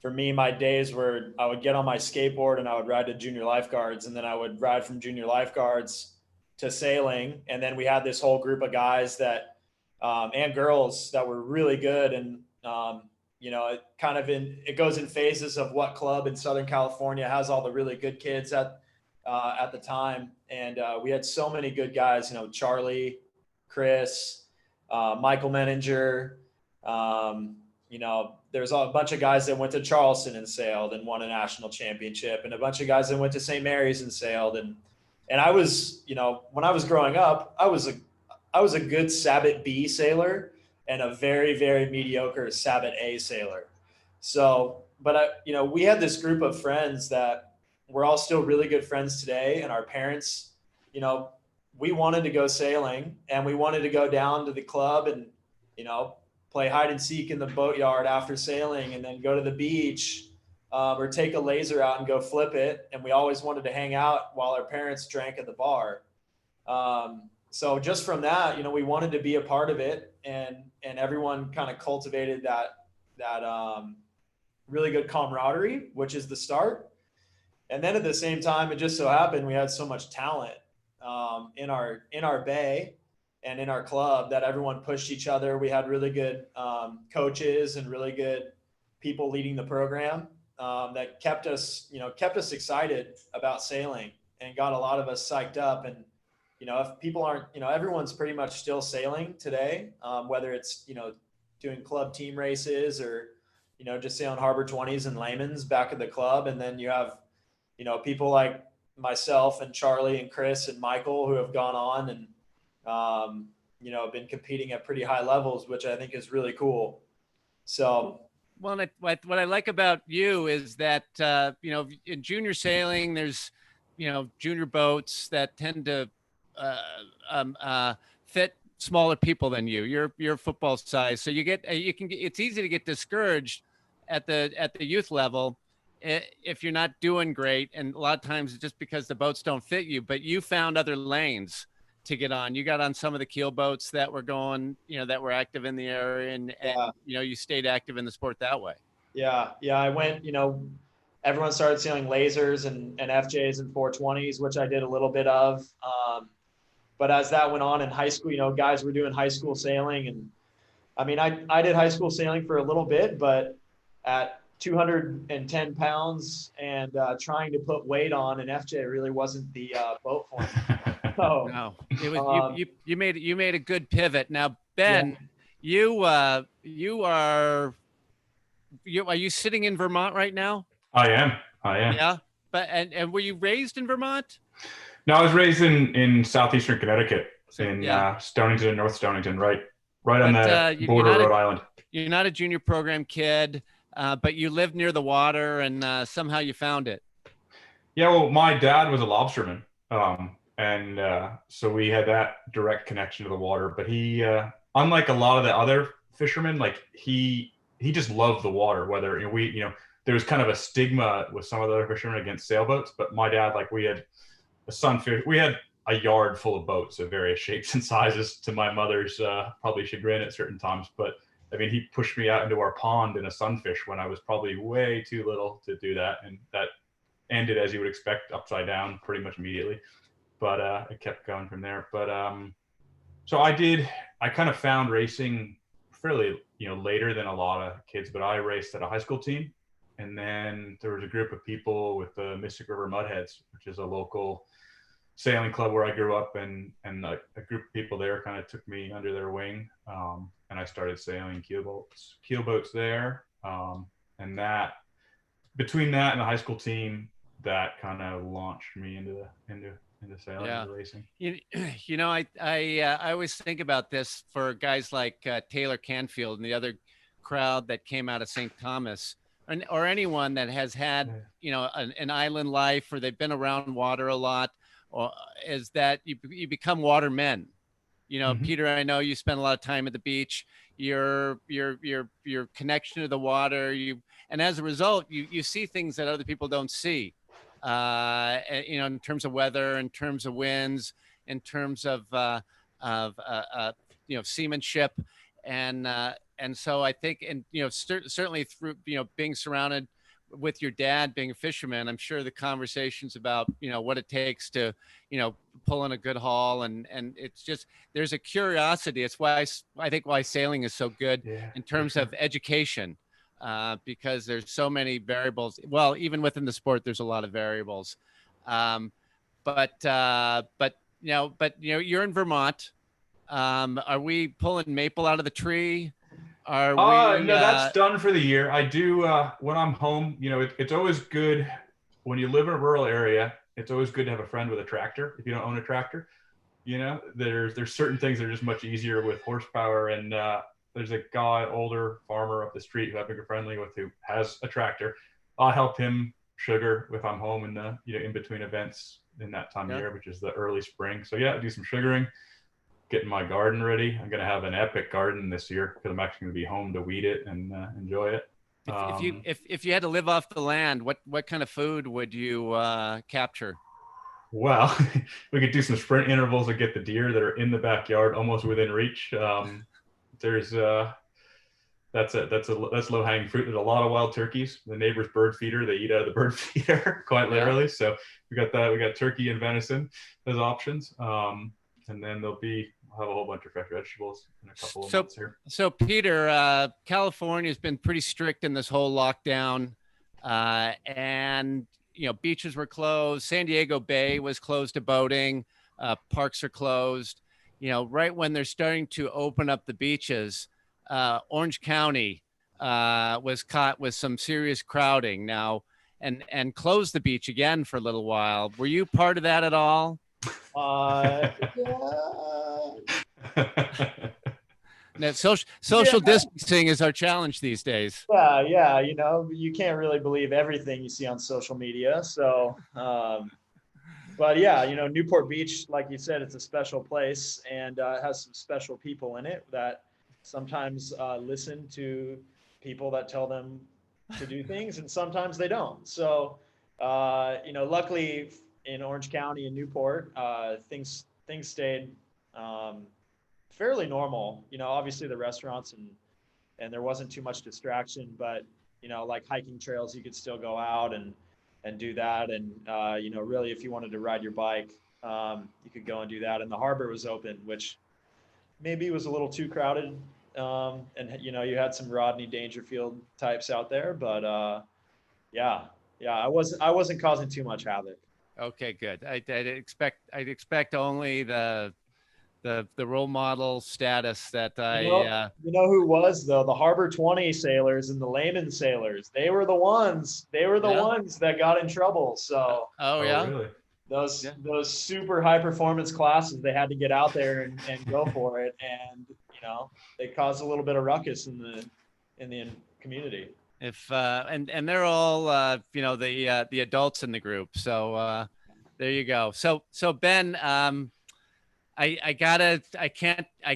for me, my days where I would get on my skateboard and I would ride to junior lifeguards, and then I would ride from junior lifeguards to sailing, and then we had this whole group of guys that and girls that were really good, and it goes in phases of what club in Southern California has all the really good kids at the time. And we had so many good guys, Charlie, Chris, Michael Menninger. There's a bunch of guys that went to Charleston and sailed and won a national championship, and a bunch of guys that went to St. Mary's and sailed. And I was, when I was growing up, I was a good Sabot B sailor and a very, very mediocre Sabot A sailor. So, but we had this group of friends that we're all still really good friends today. And our parents, we wanted to go sailing, and we wanted to go down to the club and, play hide and seek in the boatyard after sailing, and then go to the beach, or take a laser out and go flip it. And we always wanted to hang out while our parents drank at the bar. So just from that, we wanted to be a part of it, and everyone kind of cultivated that really good camaraderie, which is the start. And then at the same time, it just so happened we had so much talent in our bay and in our club that everyone pushed each other. We had really good coaches and really good people leading the program that kept us excited about sailing and got a lot of us psyched up. And if people aren't, everyone's pretty much still sailing today, whether it's, doing club team races or, just sailing Harbor 20s and laymen's back at the club. And then you have, people like myself and Charlie and Chris and Michael who have gone on and, been competing at pretty high levels, which I think is really cool. So. Well, what I like about you is that, in junior sailing, there's, junior boats that tend to fit smaller people than you. You're football size, so it's easy to get discouraged at the youth level if you're not doing great, and a lot of times it's just because the boats don't fit you. But you found other lanes to get on. You got on some of the keel boats that were going, that were active in the area, and you stayed active in the sport that way. Yeah. I went, everyone started sailing lasers and FJs and 420s, which I did a little bit of. But as that went on in high school, guys were doing high school sailing. And I mean, I did high school sailing for a little bit, but at 210 pounds and trying to put weight on an FJ really wasn't the boat for me. So, no, it was, you made a good pivot. Now, Ben, are you sitting in Vermont right now? I am. Yeah. But, and were you raised in Vermont? No, I was raised in southeastern Connecticut, in Stonington, North Stonington, right on the border of Rhode Island. You're not a junior program kid, but you lived near the water, and somehow you found it. Yeah, well, my dad was a lobsterman, and so we had that direct connection to the water. But he, unlike a lot of the other fishermen, like he just loved the water. Whether there was kind of a stigma with some of the other fishermen against sailboats, but my dad, like, we had a sunfish. We had a yard full of boats of various shapes and sizes, to my mother's probably chagrin at certain times. But I mean, he pushed me out into our pond in a sunfish when I was probably way too little to do that, and that ended, as you would expect, upside down pretty much immediately. But it kept going from there. But so I kind of found racing fairly later than a lot of kids. But I raced at a high school team, and then there was a group of people with the Mystic River Mudheads, which is a local sailing club where I grew up, and a group of people there kind of took me under their wing, and I started sailing keel boats there, and that, between that and the high school team, that kind of launched me into sailing and racing. I always think about this for guys like Taylor Canfield and the other crowd that came out of St. Thomas, or anyone that has had, you know, an island life, or they've been around water a lot, or is that you become water men. You know, Peter, I know you spend a lot of time at the beach. Your connection to the water, and as a result, you see things that other people don't see. You know, in terms of weather, in terms of winds, in terms of you know, seamanship, and so I think, and you know, certainly through, you know, being surrounded with your dad being a fisherman, I'm sure the conversations about, you know, what it takes to, you know, pull in a good haul, and it's just, there's a curiosity. It's why I think why sailing is so good in terms of education, because there's so many variables. Well, even within the sport, there's a lot of variables. But you know, you're in Vermont. Are we pulling maple out of the tree? Are we? No, that's done for the year. I do when I'm home. You know, it's always good when you live in a rural area. It's always good to have a friend with a tractor. If you don't own a tractor, you know, there's certain things that are just much easier with horsepower. And there's a guy, older farmer up the street who I've been friendly with, who has a tractor. I'll help him sugar if I'm home in the, you know, in between events in that time of year, which is the early spring. So yeah, I do some sugaring. Getting my garden ready. I'm going to have an epic garden this year because I'm actually going to be home to weed it and enjoy it. If you had to live off the land, what kind of food would you capture? Well, we could do some sprint intervals and get the deer that are in the backyard almost within reach. There's that's low hanging fruit. There's a lot of wild turkeys. The neighbor's bird feeder, they eat out of the bird feeder quite literally. So we got that. We got turkey and venison as options. And then we'll have a whole bunch of fresh vegetables in a couple of months here. So Peter, California has been pretty strict in this whole lockdown, and you know, beaches were closed. San Diego Bay was closed to boating. Parks are closed. You know, right when they're starting to open up the beaches, Orange County was caught with some serious crowding now, and closed the beach again for a little while. Were you part of that at all? Now, social distancing is our challenge these days. Yeah, you know, you can't really believe everything you see on social media. So, but yeah, you know, Newport Beach, like you said, it's a special place, and it has some special people in it that sometimes listen to people that tell them to do things, and sometimes they don't. So, you know, luckily in Orange County and Newport, things stayed fairly normal. You know, obviously the restaurants and there wasn't too much distraction, but you know, like hiking trails, you could still go out and do that. And you know, really, if you wanted to ride your bike, you could go and do that. And the harbor was open, which maybe was a little too crowded. And you know, you had some Rodney Dangerfield types out there, but yeah, I wasn't causing too much havoc. Okay, good. I'd expect only the role model status that you know who was though? The Harbor 20 sailors and the layman sailors. They were the ones that got in trouble. So really? Those super high performance classes, they had to get out there and go for it, and you know, they caused a little bit of ruckus in the community. If and they're all you know, the adults in the group. So there you go. So Ben, I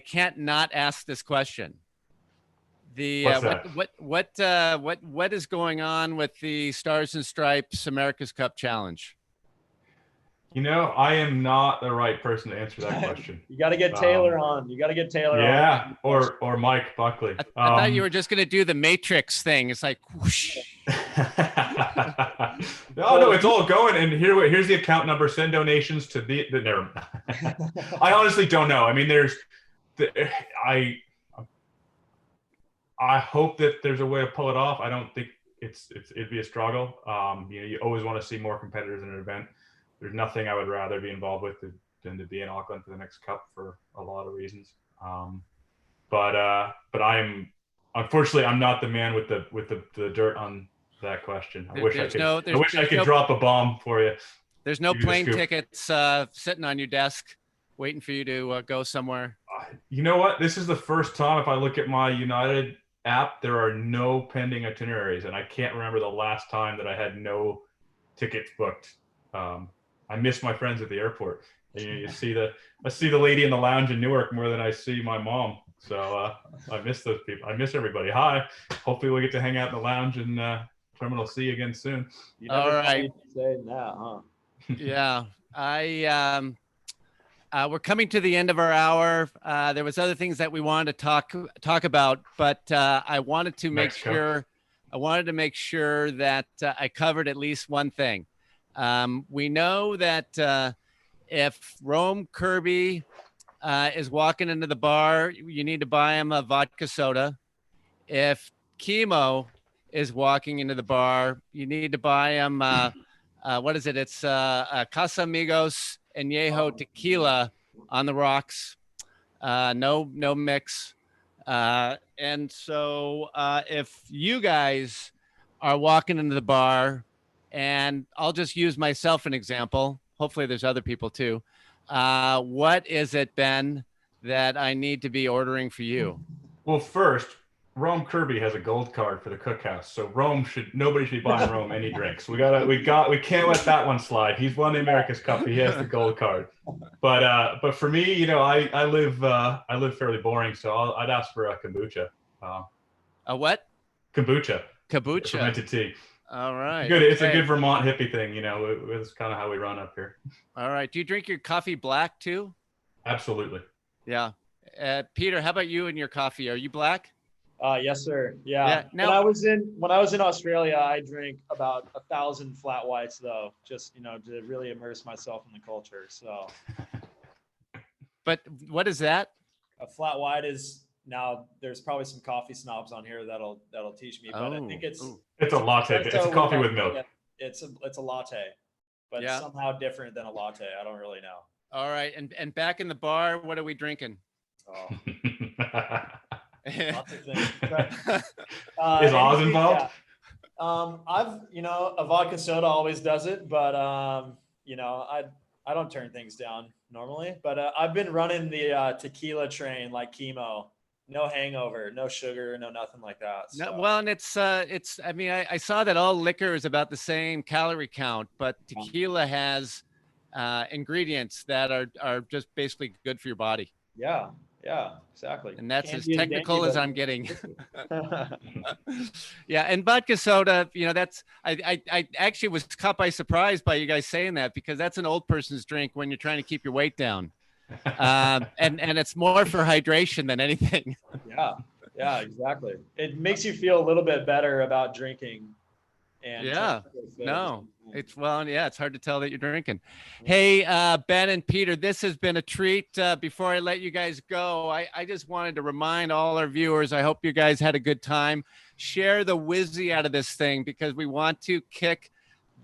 can't not ask this question. What is going on with the Stars and Stripes America's Cup Challenge? You know, I am not the right person to answer that question. You got to get Taylor on. You got to get Taylor on. Yeah, or Mike Buckley. I thought you were just going to do the Matrix thing. It's like whoosh. No, it's all going. And here's the account number. Send donations to the never. I honestly don't know. I mean, I hope that there's a way to pull it off. I don't think it'd be a struggle. You know, you always want to see more competitors in an event. There's nothing I would rather be involved with than to be in Auckland for the next cup for a lot of reasons. But I'm unfortunately I'm not the man with the dirt on that question. I wish I could drop a bomb for you. There's no plane tickets sitting on your desk waiting for you to go somewhere. You know what? This is the first time, if I look at my United app, there are no pending itineraries, and I can't remember the last time that I had no tickets booked. I miss my friends at the airport. And, I see the lady in the lounge in Newark more than I see my mom. So I miss those people. I miss everybody. Hi. Hopefully we'll get to hang out in the lounge and Terminal C again soon. You never All right. saying that, huh? Yeah, we're coming to the end of our hour. There was other things that we wanted to talk about, but I wanted to make sure that I covered at least one thing. We know that if Rome Kirby is walking into the bar, you need to buy him a vodka soda. If Chemo is walking into the bar, you need to buy him what is it? It's Casamigos Añejo tequila on the rocks. No mix. And so if you guys are walking into the bar, and I'll just use myself an example. Hopefully there's other people too. What is it, Ben, that I need to be ordering for you? Well, first, Rome Kirby has a gold card for the cookhouse, so nobody should be buying Rome any drinks. We can't let that one slide. He's won the America's Cup. He has the gold card. But for me, I live fairly boring, so I'd ask for a kombucha. A what? Kombucha. Kombucha. Fermented tea. All right. Good. It's a good Vermont hippie thing. It's kind of how we run up here. All right. Do you drink your coffee black too? Absolutely. Yeah. Peter, how about you and your coffee? Are you black? Yes, sir. Yeah. Now, when I was in Australia, I drank about 1,000 flat whites, though, just to really immerse myself in the culture. So. But what is that? A flat white is, now there's probably some coffee snobs on here that'll teach me, but I think it's a latte. It's a coffee with milk. It's a latte, but somehow different than a latte. I don't really know. All right, and back in the bar, what are we drinking? Oh. Lots of things. Is Oz involved? Yeah. A vodka soda always does it, but I don't turn things down normally. But I've been running the tequila train like Chemo. No hangover, no sugar, no nothing like that. So. No, well, and it's. I mean, I saw that all liquor is about the same calorie count, but tequila has ingredients that are just basically good for your body. Yeah, exactly. And that's as technical as I'm getting. Yeah, and vodka soda, that's I actually was caught by surprise by you guys saying that, because that's an old person's drink when you're trying to keep your weight down. And it's more for hydration than anything. Yeah, exactly. It makes you feel a little bit better about drinking. And it's hard to tell that you're drinking. Hey, Ben and Peter, this has been a treat. Before I let you guys go, I just wanted to remind all our viewers, I hope you guys had a good time. Share the whizzy out of this thing, because we want to kick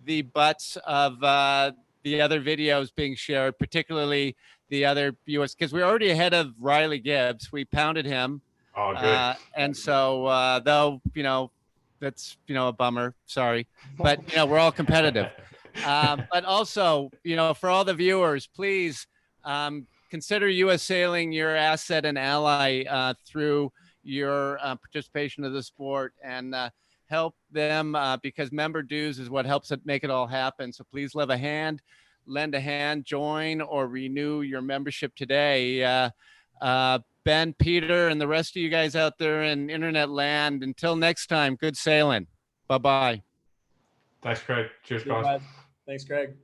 the butts of the other videos being shared, particularly the other US, because we're already ahead of Riley Gibbs. We pounded him. Oh, good. And so, though, that's, a bummer. Sorry. But, we're all competitive. But also, for all the viewers, please consider US Sailing your asset and ally through your participation of the sport, and help them because member dues is what helps it make it all happen. So please lend a hand, join, or renew your membership today. Ben, Peter, and the rest of you guys out there in internet land, until next time, good sailing. Bye-bye. Thanks, Craig. Cheers, guys. Thanks, Craig.